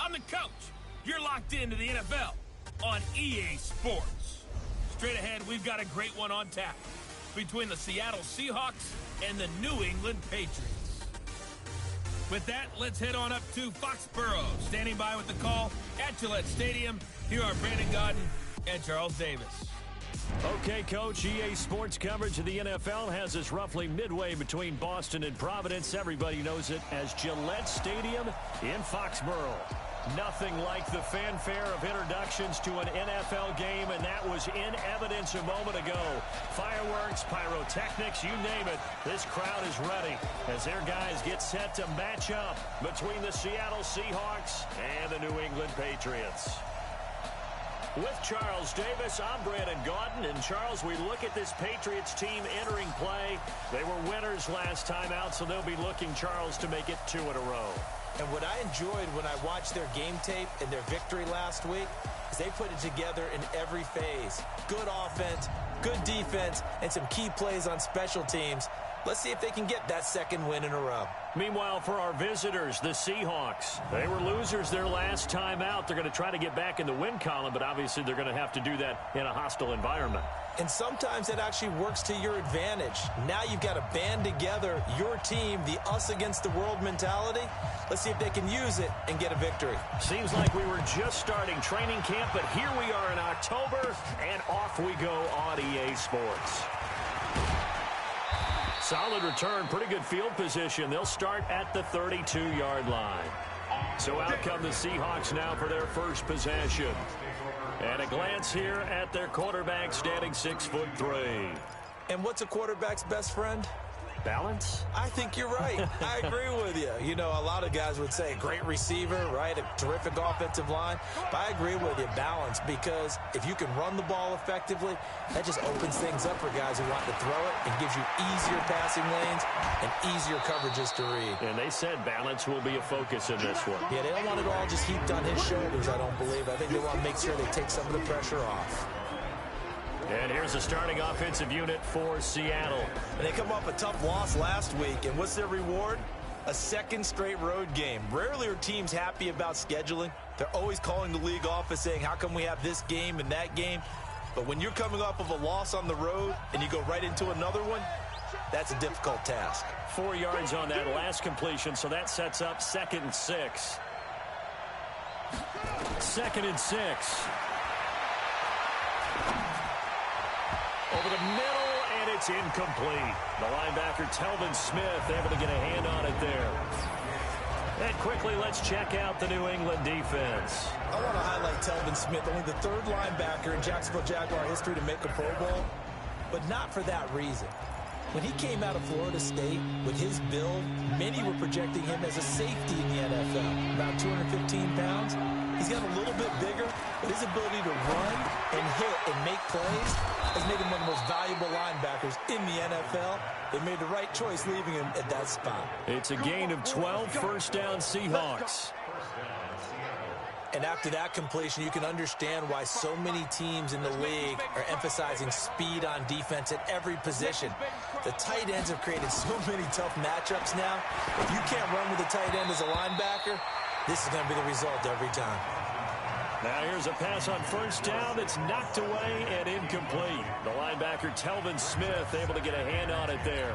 I'm the coach. You're locked into the NFL on EA Sports. Straight ahead, we've got a great one on tap between the Seattle Seahawks and the New England Patriots. With that, let's head on up to Foxborough. Standing by with the call at Gillette Stadium, here are Brandon Gaudin and Charles Davis. Okay, Coach, EA Sports coverage of the NFL has us roughly midway between Boston and Providence. Everybody knows it as Gillette Stadium in Foxborough. Nothing like the fanfare of introductions to an NFL game, and that was in evidence a moment ago. Fireworks, pyrotechnics, you name it. This crowd is ready as their guys get set to match up between the Seattle Seahawks and the New England Patriots. With Charles Davis, I'm Brandon Gaudin. And, Charles, we look at this Patriots team entering play. They were winners last time out, so they'll be looking, Charles, to make it 2 in a row. And what I enjoyed when I watched their game tape and their victory last week is they put it together in every phase. Good offense, good defense, and some key plays on special teams. Let's see if they can get that second win in a row. Meanwhile, for our visitors, the Seahawks, they were losers their last time out. They're going to try to get back in the win column, but obviously they're going to have to do that in a hostile environment. And sometimes it actually works to your advantage. Now you've got to band together your team, the us against the world mentality. Let's see if they can use it and get a victory. Seems like we were just starting training camp, but here we are in October, and off we go on EA Sports. Solid return, pretty good field position. They'll start at the 32-yard line. So out come the Seahawks now for their first possession. And a glance here at their quarterback standing 6'3". And what's a quarterback's best friend? Balance? I think you're right. I agree with you. You know, a lot of guys would say great receiver, right? A terrific offensive line. But I agree with you, balance, because if you can run the ball effectively, that just opens things up for guys who want to throw it and gives you easier passing lanes and easier coverages to read. And they said balance will be a focus in this one. Yeah, they don't want it all just heaped on his shoulders, I don't believe. I think they want to make sure they take some of the pressure off. And here's the starting offensive unit for Seattle. And they come off a tough loss last week, and what's their reward? A second straight road game. Rarely are teams happy about scheduling. They're always calling the league office saying, how come we have this game and that game? But when you're coming off of a loss on the road and you go right into another one, that's a difficult task. 4 yards on that last completion, so that sets up 2nd and 6. 2nd and 6. Over the middle, and it's incomplete. The linebacker, Telvin Smith, able to get a hand on it there. And quickly, let's check out the New England defense. I want to highlight Telvin Smith, only the 3rd linebacker in Jacksonville Jaguar history to make a Pro Bowl, but not for that reason. When he came out of Florida State with his build, many were projecting him as a safety in the NFL, about 215 pounds. He's got a little bit bigger, but his ability to run and hit and make plays has made him one of the most valuable linebackers in the NFL. They made the right choice leaving him at that spot. It's a gain of 12, first down Seahawks. And after that completion, you can understand why so many teams in the league are emphasizing speed on defense at every position. The tight ends have created so many tough matchups now. If you can't run with a tight end as a linebacker, this is going to be the result every time. Now here's a pass on first down. It's knocked away and incomplete. The linebacker, Telvin Smith, able to get a hand on it there.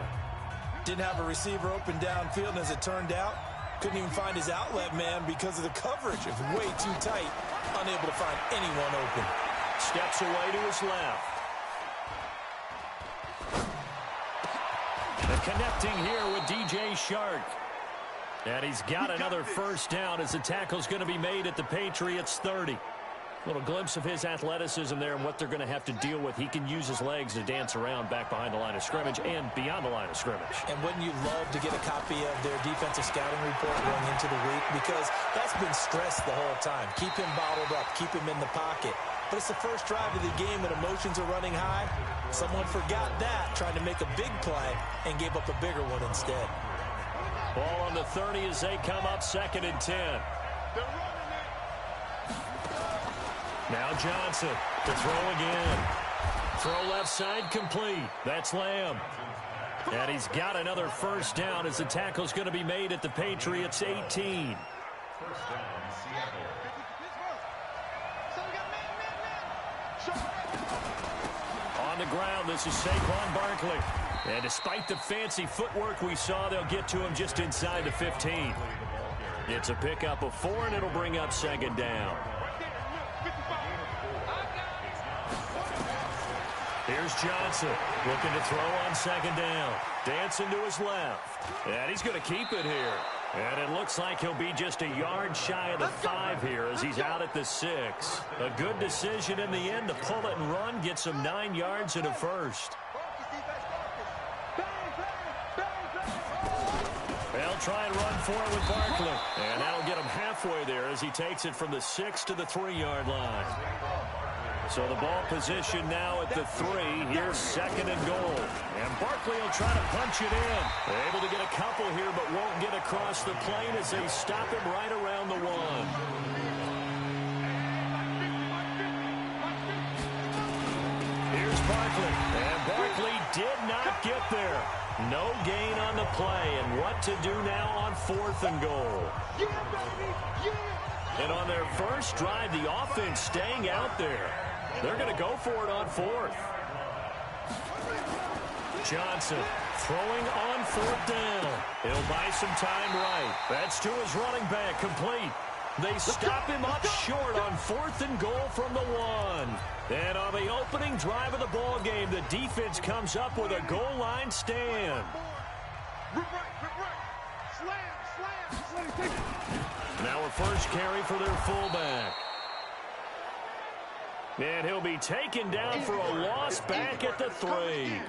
Didn't have a receiver open downfield, and as it turned out, couldn't even find his outlet man because of the coverage. It was way too tight, unable to find anyone open. Steps away to his left. And connecting here with DJ Shark. And he's got another first down as the tackle's going to be made at the Patriots 30. Little glimpse of his athleticism there and what they're going to have to deal with. He can use his legs to dance around back behind the line of scrimmage and beyond the line of scrimmage. And wouldn't you love to get a copy of their defensive scouting report going into the week? Because that's been stressed the whole time. Keep him bottled up. Keep him in the pocket. But it's the first drive of the game when emotions are running high. Someone forgot that, tried to make a big play, and gave up a bigger one instead. Ball on the 30 as they come up 2nd and 10. Now Johnson to throw again. Throw left side complete. That's Lamb. And he's got another first down as the tackle's going to be made at the Patriots 18. On the ground, this is Saquon Barkley. And despite the fancy footwork we saw, they'll get to him just inside the 15. It's a pickup of 4, and it'll bring up second down. Here's Johnson looking to throw on second down. Dancing to his left. And he's going to keep it here. And it looks like he'll be just a yard shy of the 5 here as he's out at the 6. A good decision in the end to pull it and run, get some 9 yards and a first. They'll try and run for it with Barkley. And that'll get him halfway there as he takes it from the 6 to the 3-yard line. So the ball position now at the 3. Here's second and goal. And Barkley will try to punch it in. They're able to get a couple here, but won't get across the plane as they stop him right around the 1. Here's Barkley. And Barkley did not get there. No gain on the play. And what to do now on 4th and goal. And on their first drive, the offense staying out there. They're going to go for it on 4th. Johnson throwing on 4th down. He'll buy some time right. That's to his running back, complete. They stop him up short on 4th and goal from the 1. And on the opening drive of the ball game, the defense comes up with a goal line stand. Now a first carry for their fullback. And he'll be taken down for a loss back at the 3.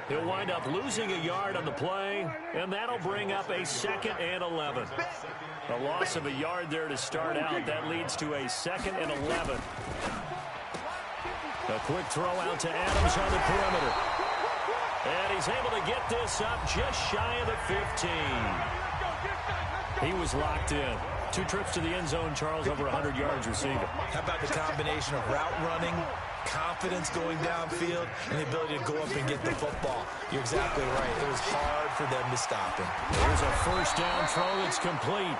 He'll wind up losing a yard on the play, and that'll bring up a 2nd and 11. A loss of a yard there to start out. That leads to a 2nd and 11. A quick throw out to Adams on the perimeter. And he's able to get this up just shy of the 15. He was locked in. 2 trips to the end zone, Charles, over 100 yards receiving. How about the combination of route running, confidence going downfield, and the ability to go up and get the football? You're exactly right. It was hard for them to stop him. There's a first down throw that's complete.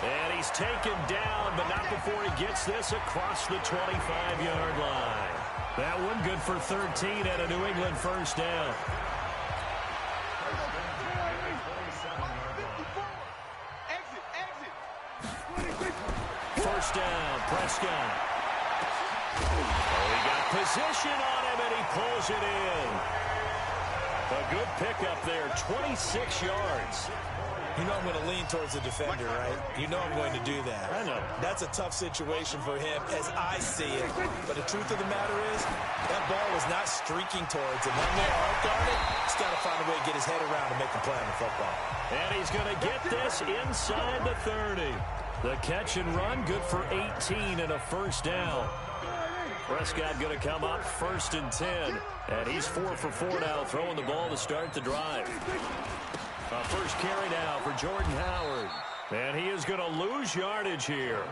And he's taken down, but not before he gets this across the 25-yard line. That one good for 13 at a New England first down. First down, Prescott. Oh, he got position on him, and he pulls it in. A good pickup there, 26 yards. You know I'm going to lean towards the defender, right? You know I'm going to do that. I know. That's a tough situation for him as I see it. But the truth of the matter is, that ball was not streaking towards him. That man arc on it, he's got to find a way to get his head around and make a play on the football. And he's going to get this inside the 30. The catch and run, good for 18 and a first down. Prescott going to come up 1st and 10. And he's 4 for 4 now, throwing the ball to start the drive. First carry now for Jordan Howard. And he is going to lose yardage here.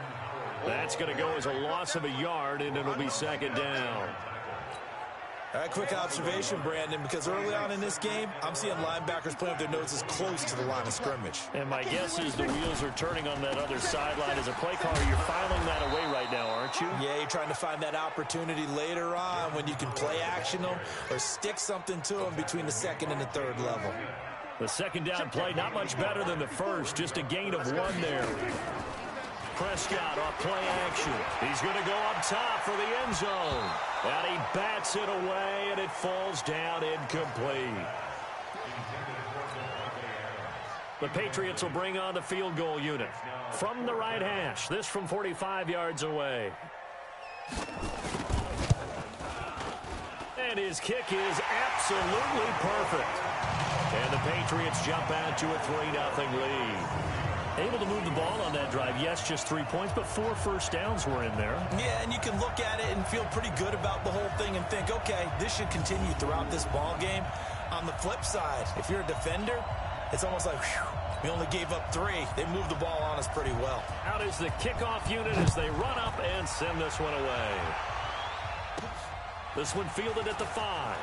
That's going to go as a loss of a yard, and it'll be 2nd down. All right, quick observation, Brandon, because early on in this game, I'm seeing linebackers playing with their noses close to the line of scrimmage. And my guess is the wheels are turning on that other sideline. As a play caller, you're filing that away right now, aren't you? Yeah, you're trying to find that opportunity later on when you can play action them or stick something to them between the 2nd and the 3rd level. The 2nd down play, not much better than the first, just a gain of 1 there. Prescott off play action. He's going to go up top for the end zone. And he bats it away, and it falls down incomplete. The Patriots will bring on the field goal unit. From the right hash, this from 45 yards away. And his kick is absolutely perfect. And the Patriots jump out to a 3-0 lead. Able to move the ball on that drive. Yes, just 3 points, but 4 first downs were in there. Yeah, and you can look at it and feel pretty good about the whole thing and think, okay, this should continue throughout this ball game. On the flip side, if you're a defender, it's almost like, whew, we only gave up 3. They moved the ball on us pretty well. Out is the kickoff unit as they run up and send this one away. This one fielded at the 5.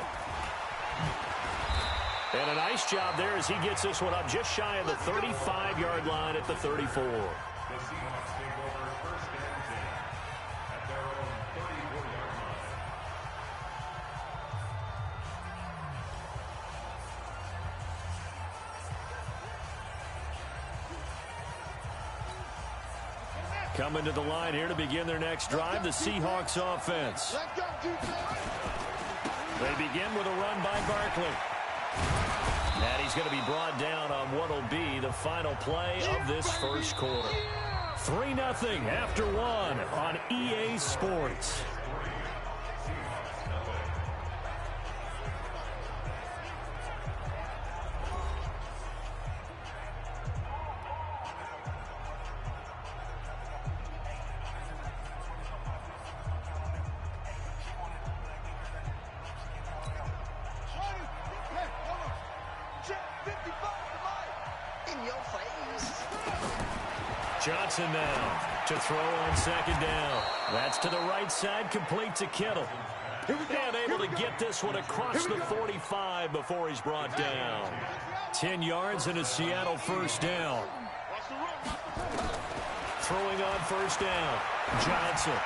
And a nice job there as he gets this one up just shy of the 35-yard line at the 34. Seahawks take over first and 10 at their own 34-yard line. Coming to the line here to begin their next drive, the Seahawks offense. They begin with a run by Barkley. And he's going to be brought down on what will be the final play of this first quarter. 3-0 after 1 on EA Sports. Johnson now to throw on second down. That's to the right side, complete to Kittle. And able to get this one across the 45 before he's brought down. 10 yards and a Seattle first down. Throwing on first down, Johnson.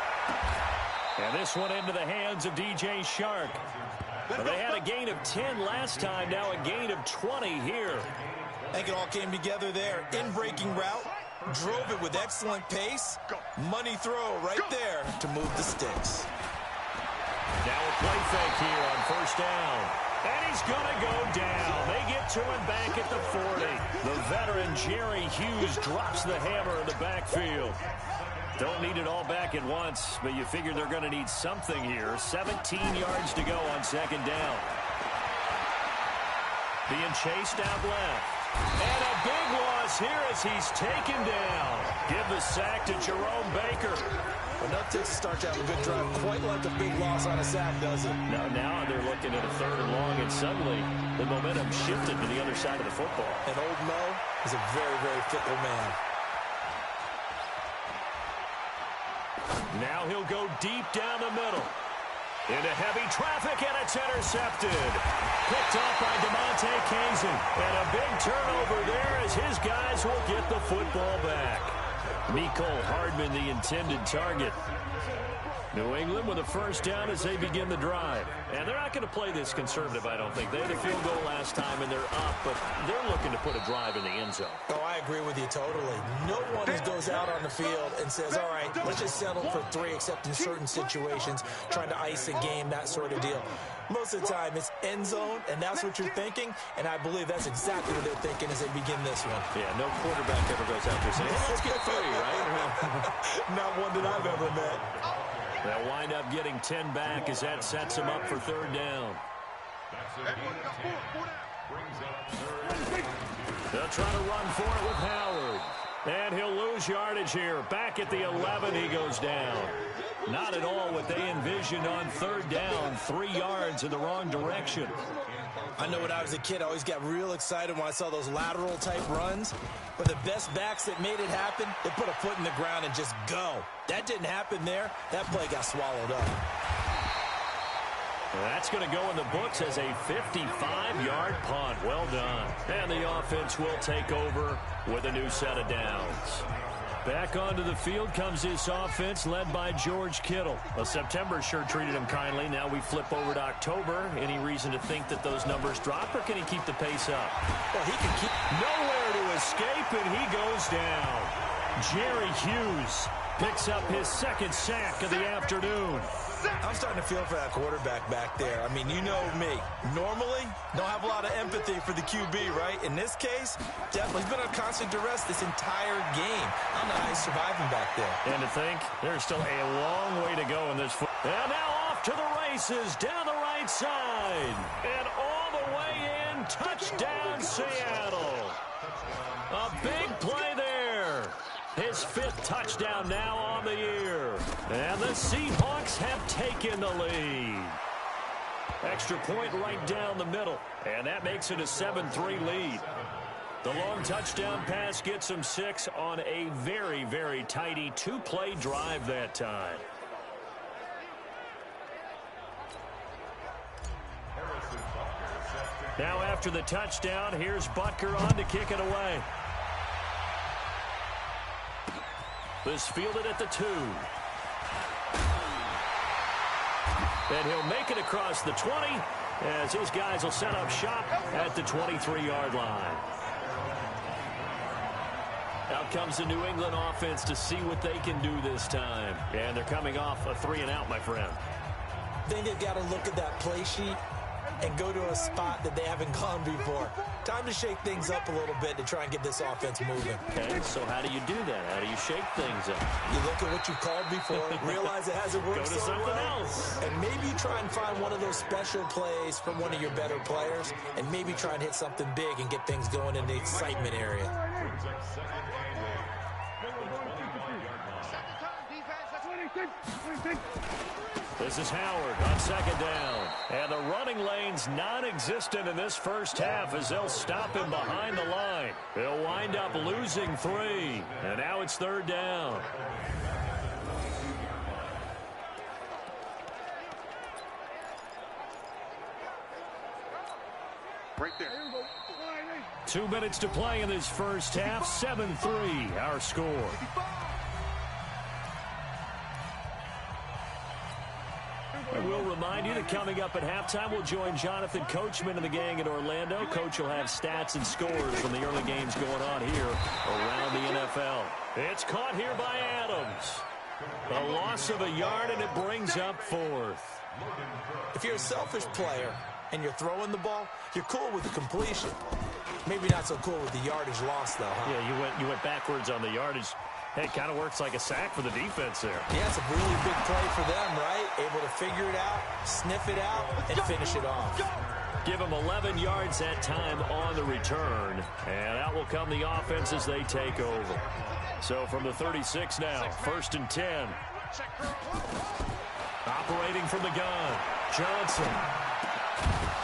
And this one into the hands of DJ Shark. Well, they had a gain of 10 last time, now a gain of 20 here. I think it all came together there. In-breaking route, drove it with excellent pace. Money throw right there to move the sticks. Now a play fake here on first down. And he's going to go down. They get to him back at the 40. The veteran Jerry Hughes drops the hammer in the backfield. Don't need it all back at once, but you figure they're going to need something here. 17 yards to go on second down. Being chased out left. And a big loss here as he's taken down. Give the sack to Jerome Baker. Enough to start to have a good drive, quite like a big loss on a sack, does it? Now they're looking at a 3rd and long, and suddenly the momentum shifted to the other side of the football. And old Mo is a very, very fickle man. Now he'll go deep down the middle. Into heavy traffic, and it's intercepted. Picked off by DeMonte Kazin. And a big turnover there as his guys will get the football back. Mecole Hardman, the intended target. New England with a first down as they begin the drive. And they're not going to play this conservative, I don't think. They had a field goal last time, and they're up, but they're looking to put a drive in the end zone. Oh, I agree with you totally. No one goes out on the field and says, all right, let's just settle for 3, except in certain situations, trying to ice a game, that sort of deal. Most of the time, it's end zone, and that's what you're thinking, and I believe that's exactly what they're thinking as they begin this one. Yeah, no quarterback ever goes out there saying, hey, let's get 3, right? Not one that I've ever met. They'll wind up getting 10 back as that sets them up for 3rd down. They'll try to run for it with Howard. And he'll lose yardage here. Back at the 11, he goes down. Not at all what they envisioned on 3rd down. 3 yards in the wrong direction. I know when I was a kid, I always got real excited when I saw those lateral-type runs. But the best backs that made it happen, they put a foot in the ground and just go. That didn't happen there. That play got swallowed up. That's going to go in the books as a 55-yard punt. Well done. And the offense will take over with a new set of downs. Back onto the field comes this offense led by George Kittle. Well, September sure treated him kindly. Now we flip over to October. Any reason to think that those numbers drop, or can he keep the pace up? Well, he can keep nowhere to escape, and he goes down. Jerry Hughes picks up his 2nd sack of the afternoon. I'm starting to feel for that quarterback back there. I mean, you know me. Normally, don't have a lot of empathy for the QB, right? In this case, definitely he's been on constant duress this entire game. I don't know how he's surviving back there. And to think, there's still a long way to go in this foot. And now off to the races, down the right side. And all the way in, touchdown Seattle. A big play there. His 5th touchdown now on the year. And the Seahawks have taken the lead. Extra point right down the middle. And that makes it a 7-3 lead. The long touchdown pass gets them 6 on a very, very tidy 2-play drive that time. Now after the touchdown, here's Butker on to kick it away. is fielded at the 2. And he'll make it across the 20 as his guys will set up shop at the 23-yard line. Out comes the New England offense to see what they can do this time. And they're coming off a 3-and-out, my friend. I think they've got to look at that play sheet and go to a spot that they haven't gone before. Time to shake things up a little bit to try and get this offense moving. Okay, so how do you do that? How do you shake things up? You look at what you've called before, realize it hasn't worked Go to so something well, else. and maybe try and find one of those special plays from one of your better players, and maybe try and hit something big and get things going in the excitement area. Brings up second and 8. This is Howard on second down. And the running lane's non-existent in this first half as they'll stop him behind the line. They'll wind up losing 3. And now it's third down. Right there. 2 minutes to play in this first half. 7-3 our score. I will remind you that coming up at halftime, we'll join Jonathan Coachman and the gang in Orlando. Coach will have stats and scores from the early games going on here around the NFL. It's caught here by Adams. A loss of a yard, and it brings up 4th. If you're a selfish player and you're throwing the ball, you're cool with the completion. Maybe not so cool with the yardage loss, though, huh? Yeah, you went backwards on the yardage. Hey, it kind of works like a sack for the defense there. Yeah, it's a really big play for them, right? Able to figure it out, sniff it out, and finish it off. Give them 11 yards that time on the return. And out will come the offense as they take over. So from the 36 now, 1st and 10. Operating from the gun, Johnson.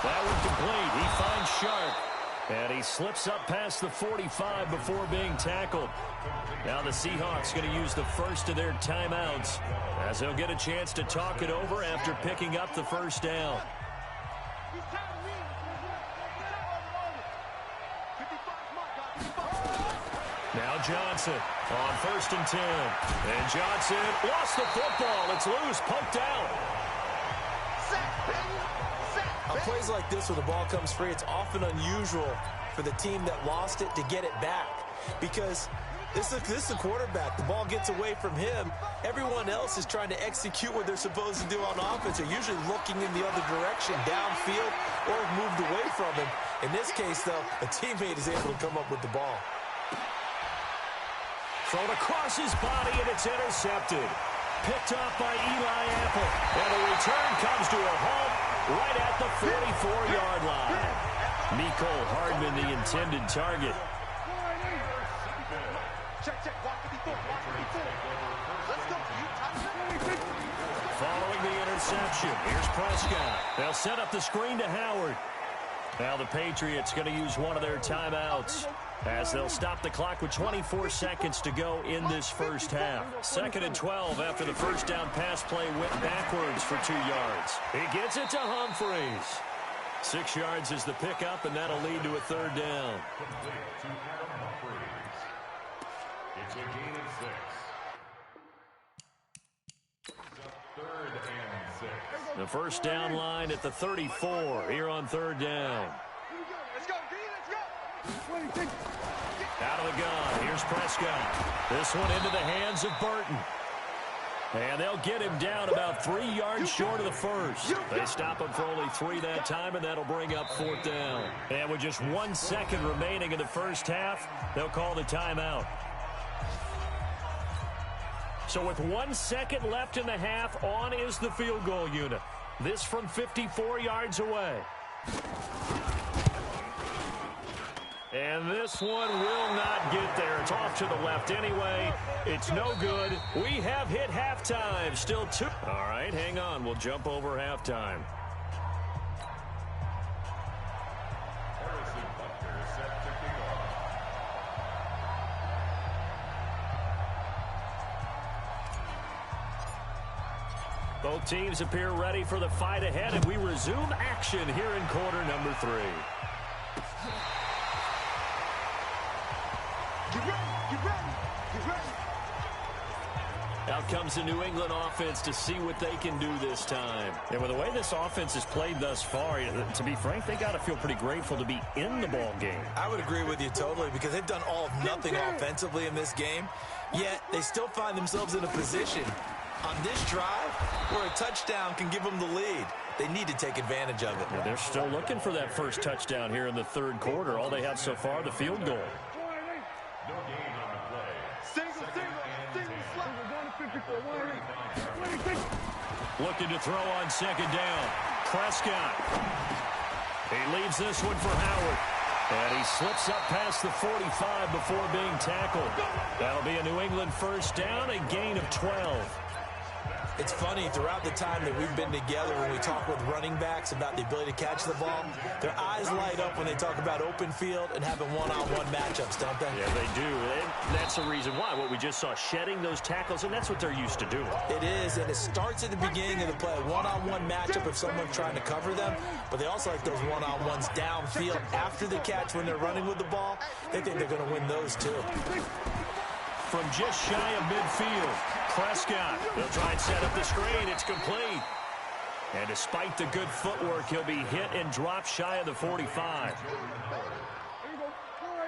That one complete. He finds Sharp. And he slips up past the 45 before being tackled. Now the Seahawks going to use the first of their timeouts as they'll get a chance to talk it over after picking up the first down. Now Johnson on 1st and 10. And Johnson lost the football. It's loose, poked out. On plays like this where the ball comes free, it's often unusual for the team that lost it to get it back. Because this is a quarterback. The ball gets away from him. Everyone else is trying to execute what they're supposed to do on offense. They're usually looking in the other direction, downfield, or moved away from him. In this case, though, a teammate is able to come up with the ball. Thrown across his body, and it's intercepted. Picked off by Eli Apple. And the return comes to a halt right at the 44-yard line. Mecole Hardman, the intended target. Following the interception, here's Prescott. They'll set up the screen to Howard. Now the Patriots going to use one of their timeouts as they'll stop the clock with 24 seconds to go in this first half. 2nd and 12 after the first down pass play went backwards for 2 yards. He gets it to Humphreys. 6 yards is the pickup, and that'll lead to a third down. It's a gain of 6. Third and 6. The first down line at the 34 here on third down. Let's go, D, let's go. Out of the gun, here's Prescott. This one into the hands of Burton. And they'll get him down about 3 yards short of the first. They stop him for only 3 that time, and that'll bring up 4th down. And with just 1 second remaining in the first half, they'll call the timeout. So with 1 second left in the half, on is the field goal unit. This from 54 yards away. And this one will not get there. It's off to the left anyway. It's no good. We have hit halftime. Still 2. All right, hang on. We'll jump over halftime. Harrison Butker set to kick off. Both teams appear ready for the fight ahead, and we resume action here in quarter number 3. out comes the New England offense to see what they can do this time. Yeah, with the way this offense has played thus far, to be frank, they got to feel pretty grateful to be in the ball game. I would agree with you totally because they've done all of nothing offensively in this game, yet they still find themselves in a position on this drive where a touchdown can give them the lead. They need to take advantage of it. Yeah, they're still looking for that first touchdown here in the third quarter. All they have so far, the field goal. No gain on the play. Single, slap. Looking to throw on second down. Prescott. He leaves this one for Howard. And he slips up past the 45 before being tackled. That'll be a New England first down, a gain of 12. It's funny, throughout the time that we've been together, when we talk with running backs about the ability to catch the ball, their eyes light up when they talk about open field and having one-on-one matchups, don't they? Yeah, they do. And that's the reason why. What we just saw, shedding those tackles, and that's what they're used to doing. It is, and it starts at the beginning of the play. One-on-one matchup if someone's trying to cover them, but they also like those one-on-ones downfield after the catch when they're running with the ball. They think they're going to win those, too. From just shy of midfield, Prescott. They'll try and set up the screen. It's complete. And despite the good footwork, he'll be hit and dropped shy of the 45.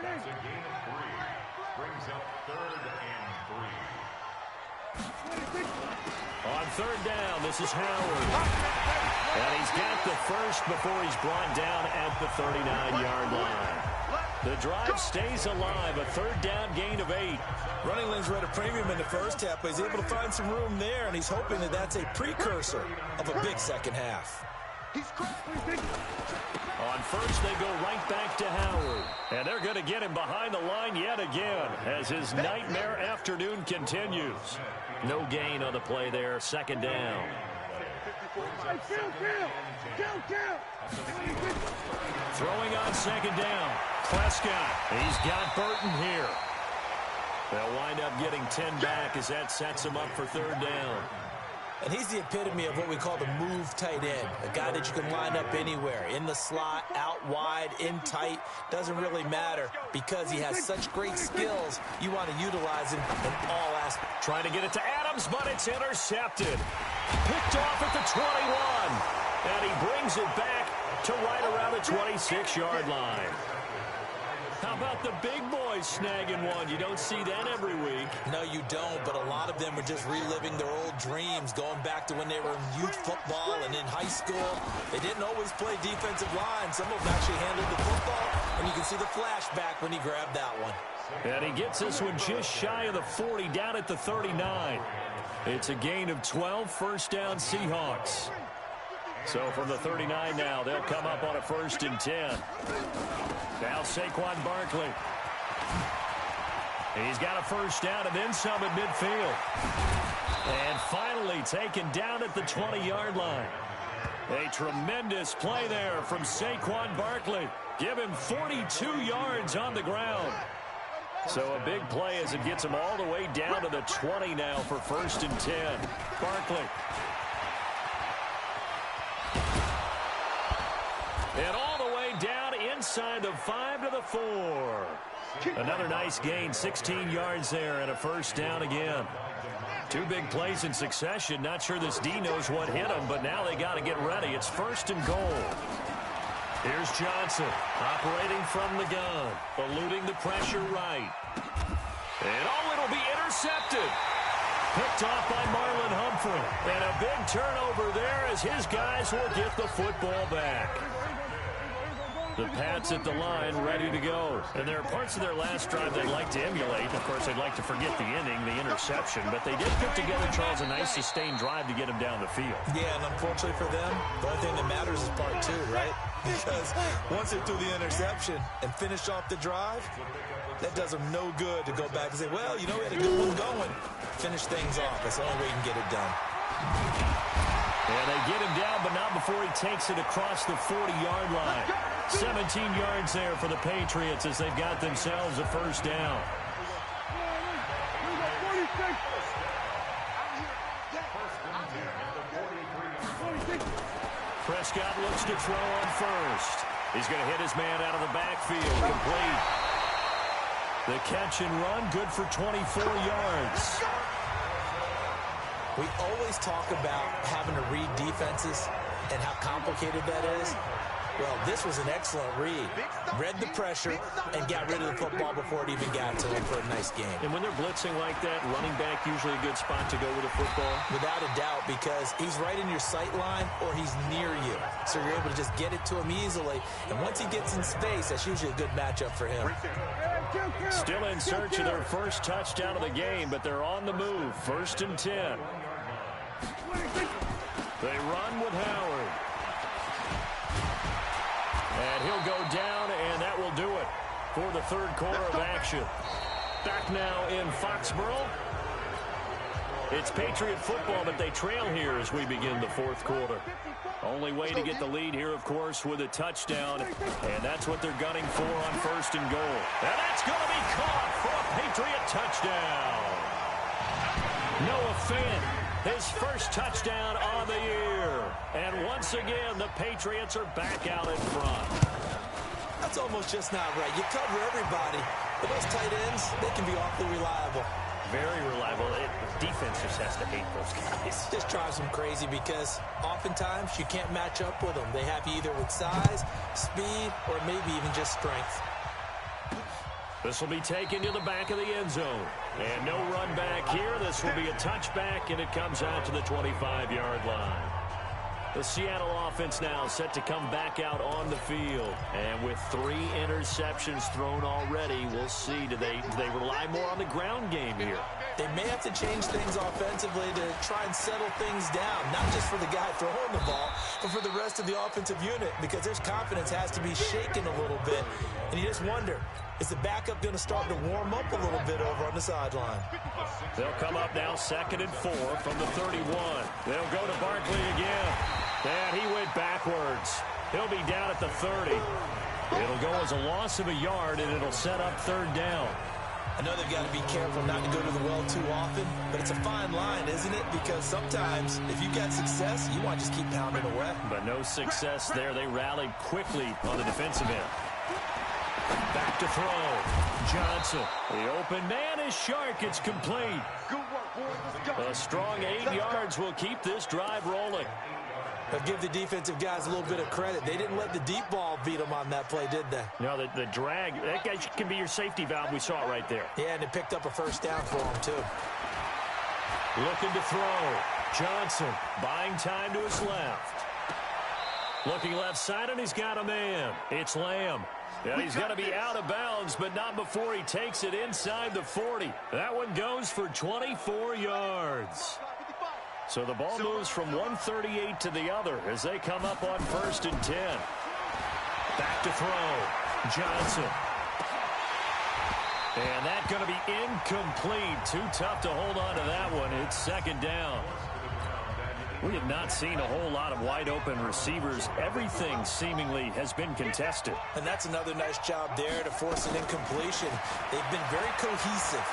That's a gain of 3. Brings up 3rd and 3. On third down, this is Howard. And he's got the first before he's brought down at the 39-yard line. The drive stays alive, a third down gain of 8. Running lanes were at a premium in the first half, but he's able to find some room there, and he's hoping that that's a precursor of a big second half. On first, they go right back to Howard. And they're going to get him behind the line yet again as his nightmare afternoon continues. No gain on the play there, second down. Throwing on second down, Prescott. He's got Burton here. They'll wind up getting 10 back as that sets him up for third down. And he's the epitome of what we call the move tight end, a guy that you can line up anywhere, in the slot, out wide, in tight, doesn't really matter because he has such great skills. You want to utilize him in all aspects. Trying to get it to Adams, but it's intercepted. Picked off at the 21, and he brings it back to right around the 26-yard line. How about the big boys snagging one? You don't see that every week. No, you don't, but a lot of them are just reliving their old dreams, going back to when they were in youth football and in high school. They didn't always play defensive line. Some of them actually handled the football, and you can see the flashback when he grabbed that one. And he gets this one just shy of the 40, down at the 39. It's a gain of 12, first down Seahawks. So from the 39 now, they'll come up on a 1st and 10. Now Saquon Barkley. He's got a first down and then some at midfield. And finally taken down at the 20-yard line. A tremendous play there from Saquon Barkley. Give him 42 yards on the ground. So a big play as it gets him all the way down to the 20 now for 1st and 10. Barkley. And all the way down inside the 5 to the 4. Another nice gain, 16 yards there and a first down again. 2 big plays in succession. Not sure this D knows what hit him, but now they got to get ready. It's 1st and goal. Here's Johnson operating from the gun, eluding the pressure right. And it'll be intercepted. Picked off by Marlon Humphrey. And a big turnover there as his guys will get the football back. The Pats at the line, ready to go. And there are parts of their last drive they'd like to emulate. Of course, they'd like to forget the inning, the interception. But they did put together, Charles, a nice sustained drive to get him down the field. Yeah, and unfortunately for them, the only thing that matters is part 2, right? Because once they threw the interception and finished off the drive, that does them no good to go back and say, well, you know, we had a good one going. Finish things off. That's the only way you can get it done. And they get him down, but not before he takes it across the 40-yard line. 17 yards there for the Patriots as they've got themselves a first down. Prescott looks to throw on first. He's going to hit his man out of the backfield. Complete. The catch and run, good for 24 yards. We always talk about having to read defenses and how complicated that is. Well, this was an excellent read. Read the pressure and got rid of the football before it even got to him for a nice game. And when they're blitzing like that, running back usually a good spot to go with the football? Without a doubt, because he's right in your sight line or he's near you. So you're able to just get it to him easily. And once he gets in space, that's usually a good matchup for him. Still in search of their first touchdown of the game, but they're on the move. 1st and 10. They run with Howard. And he'll go down, and that will do it for the third quarter of action. Back now in Foxborough. It's Patriot football, but they trail here as we begin the fourth quarter. Only way to get the lead here, of course, with a touchdown, and that's what they're gunning for on 1st and goal. And that's going to be caught for a Patriot touchdown. Noah Fant, his first touchdown on the year. And once again, the Patriots are back out in front. That's almost just not right. You cover everybody, but those tight ends, they can be awfully reliable. Very reliable. Defense just has to hate those guys. Just drives them crazy because oftentimes you can't match up with them. They have you either with size, speed, or maybe even just strength. This will be taken to the back of the end zone. And no run back here. This will be a touchback, and it comes out to the 25-yard line. The Seattle offense now set to come back out on the field. And with 3 interceptions thrown already, we'll see. Do they rely more on the ground game here? They may have to change things offensively to try and settle things down, not just for the guy throwing the ball, but for the rest of the offensive unit, because their confidence has to be shaken a little bit. And you just wonder, is the backup going to start to warm up a little bit over on the sideline? They'll come up now 2nd and 4 from the 31. They'll go to Barkley again. And he went backwards. He'll be down at the 30. It'll go as a loss of a yard, and it'll set up 3rd down. I know they've got to be careful not to go to the well too often, but it's a fine line, isn't it? Because sometimes, if you've got success, you want to just keep pounding away. But no success there. They rallied quickly on the defensive end. Back to throw. Johnson. The open man is Shark. It's complete. Good work, boys. Let's go. A strong 8 yards will keep this drive rolling. But give the defensive guys a little bit of credit. They didn't let the deep ball beat them on that play, did they? No, the drag, that guy can be your safety valve. We saw it right there. Yeah, and it picked up a 1st down for them, too. Looking to throw. Johnson buying time to his left. Looking left side, and he's got a man. It's Lamb. Yeah, he's got to be out of bounds, but not before he takes it inside the 40. That one goes for 24 yards. So the ball moves from 138 to the other as they come up on 1st and 10. Back to throw. Johnson. And that's going to be incomplete. Too tough to hold on to that one. It's 2nd down. We have not seen a whole lot of wide-open receivers. Everything seemingly has been contested. And that's another nice job there to force an incompletion. They've been very cohesive,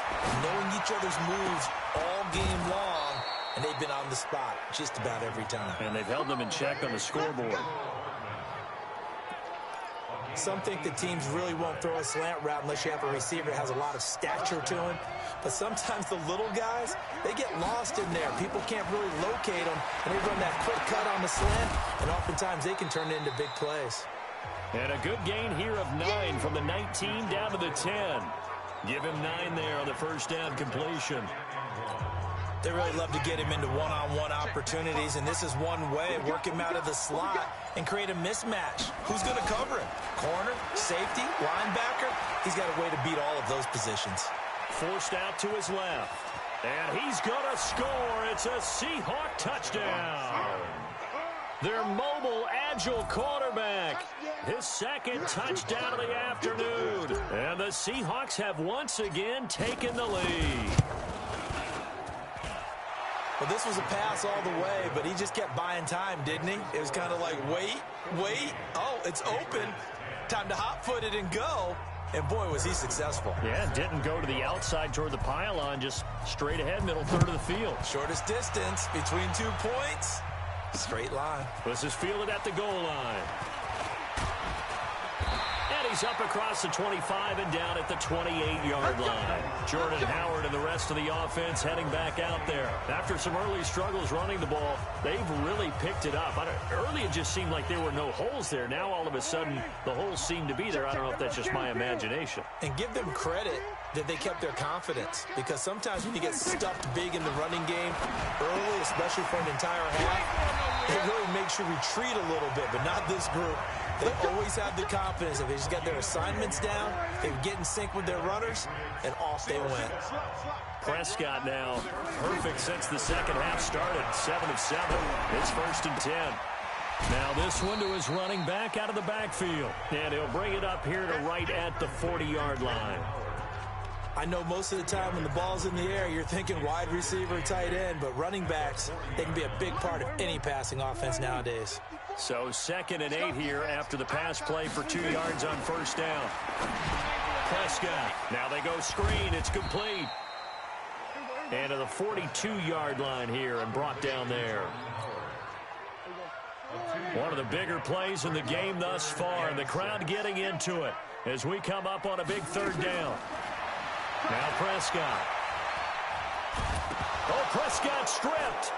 knowing each other's moves all game long, and they've been on the spot just about every time. And they've held them in check on the scoreboard. Some think that teams really won't throw a slant route unless you have a receiver that has a lot of stature to him. But sometimes the little guys, they get lost in there. People can't really locate them, and they run that quick cut on the slant, and oftentimes they can turn it into big plays. And a good gain here of 9 from the 19 down to the 10. Give him 9 there on the 1st down completion. They really love to get him into one-on-one opportunities, and this is one way. Work him out of the slot and create a mismatch. Who's going to cover him? Corner, safety, linebacker? He's got a way to beat all of those positions. Forced out to his left. And he's going to score. It's a Seahawk touchdown. Their mobile, agile quarterback. His 2nd touchdown of the afternoon. And the Seahawks have once again taken the lead. Well, this was a pass all the way, but he just kept buying time, didn't he? It was kind of like, wait. Oh, it's open. Time to hot-foot it and go. And, boy, was he successful. Yeah, didn't go to the outside toward the pylon, just straight ahead, middle third of the field. Shortest distance between 2 points. Straight line. This is fielded at the goal line. And He's up across the 25 and down at the 28-yard line. Jordan Howard and the rest of the offense heading back out there. After some early struggles running the ball, they've really picked it up. Early it just seemed like there were no holes there. Now all of a sudden the holes seem to be there. I don't know if that's just my imagination. And give them credit that they kept their confidence, because sometimes when you get stuffed big in the running game early, especially for an entire half, it really makes you retreat a little bit, but not this group. They always have the confidence that they just got their assignments down, they get in sync with their runners, and off they went. Prescott now perfect since the second half started. 7 of 7. It's 1st and 10. Now this one to his running back out of the backfield. And he'll bring it up here to right at the 40-yard line. I know most of the time when the ball's in the air, you're thinking wide receiver, tight end, but running backs, they can be a big part of any passing offense nowadays. So 2nd and 8 here after the pass play for 2 yards on 1st down. Prescott. Now they go screen. It's complete. And to the 42-yard line here and brought down there. One of the bigger plays in the game thus far, and the crowd getting into it as we come up on a big 3rd down. Now Prescott. Oh, Prescott stripped.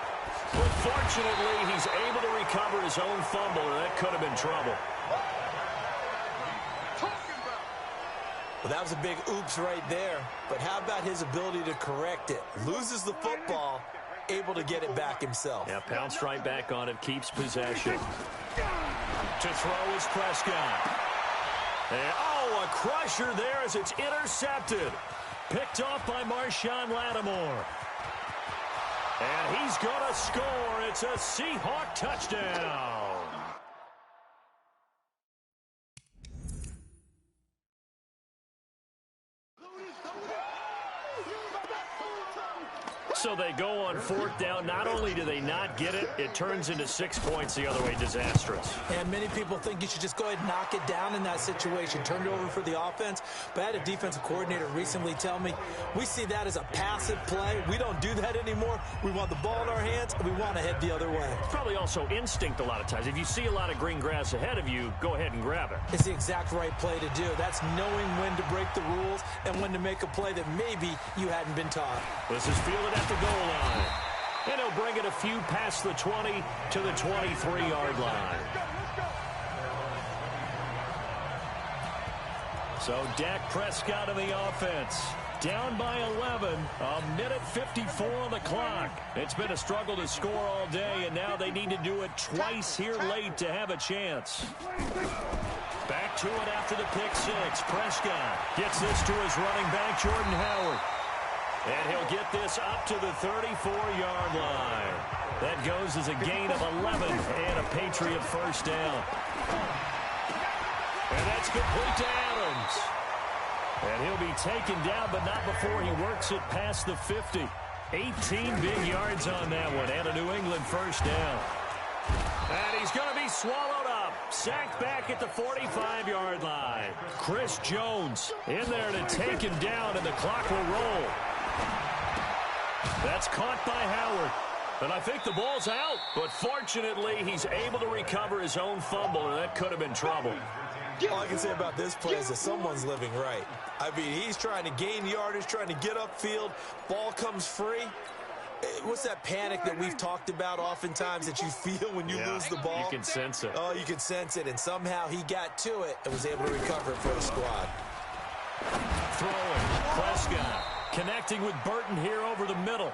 But fortunately, he's able to recover his own fumble, or that could have been trouble. Well, that was a big oops right there. But how about his ability to correct it? Loses the football, able to get it back himself. Yeah, pounced right back on it, keeps possession. To throw is Prescott. And, oh, a crusher there as it's intercepted. Picked off by Marshawn Lattimore. And he's going to score. It's a Seahawk touchdown. So they go on 4th down. Not only do they not get it, it turns into 6 points the other way. Disastrous. And many people think you should just go ahead and knock it down in that situation. Turn it over for the offense. But I had a defensive coordinator recently tell me, we see that as a passive play. We don't do that anymore. We want the ball in our hands, and we want to head the other way. It's probably also instinct a lot of times. If you see a lot of green grass ahead of you, go ahead and grab it. It's the exact right play to do. That's knowing when to break the rules and when to make a play that maybe you hadn't been taught. This is fielded at the goal line. And he'll bring it a few past the 20 to the 23-yard line. So Dak Prescott in the offense. Down by 11. A minute 54 on the clock. It's been a struggle to score all day, and now they need to do it twice here late to have a chance. Back to it after the pick six. Prescott gets this to his running back, Jordan Howard. And he'll get this up to the 34-yard line. That goes as a gain of 11 and a Patriot 1st down. And that's complete to Adams. And he'll be taken down, but not before he works it past the 50. 18 big yards on that one, and a New England 1st down. And he's going to be swallowed up. Sacked back at the 45-yard line. Chris Jones in there to take him down, and the clock will roll. That's caught by Howard. And I think the ball's out. But fortunately, he's able to recover his own fumble, or that could have been trouble. All I can say about this play is that someone's living right. I mean, he's trying to gain yardage, trying to get upfield. Ball comes free. What's that panic that we've talked about oftentimes that you feel when you lose the ball? You can sense it. Oh, you can sense it. And somehow he got to it and was able to recover it for the squad. Throwing. Prescott connecting with Burton here over the middle.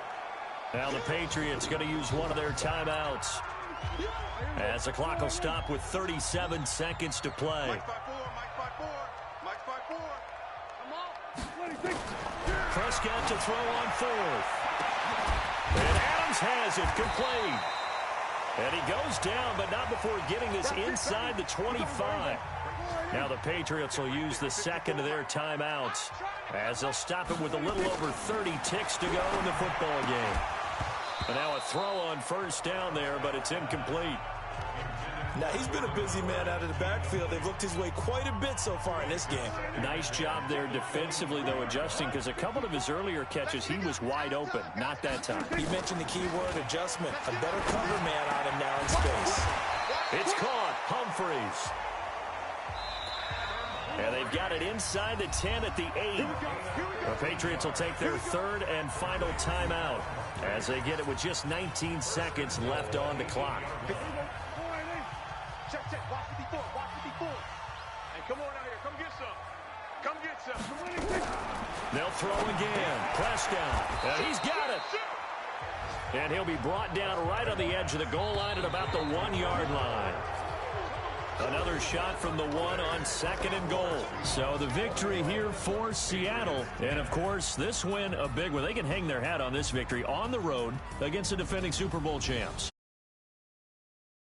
Now the Patriots going to use one of their timeouts, as the clock will stop with 37 seconds to play. Prescott to throw on 4th. And Adams has it complete. And he goes down, but not before getting this inside the 25. Now the Patriots will use the second of their timeouts, as they'll stop it with a little over 30 ticks to go in the football game. And now a throw on 1st down there, but it's incomplete. Now, he's been a busy man out of the backfield. They've looked his way quite a bit so far in this game. Nice job there defensively, though, adjusting, because a couple of his earlier catches, he was wide open. Not that time. He mentioned the key word, adjustment. A better cover man on him now in space. It's caught. Humphreys. And they got it inside the 10 at the 8. The Patriots will take their third and final timeout as they get it with just 19 seconds left on the clock. Check, check. Watch 54. Watch 54. Hey, come on out here. Come get some. Come get some. They'll throw again. Prescott. And he's got it. And he'll be brought down right on the edge of the goal line at about the 1-yard line. Another shot from the 1 on 2nd and goal. So the victory here for Seattle. And, of course, this win a big one. They can hang their hat on this victory on the road against the defending Super Bowl champs.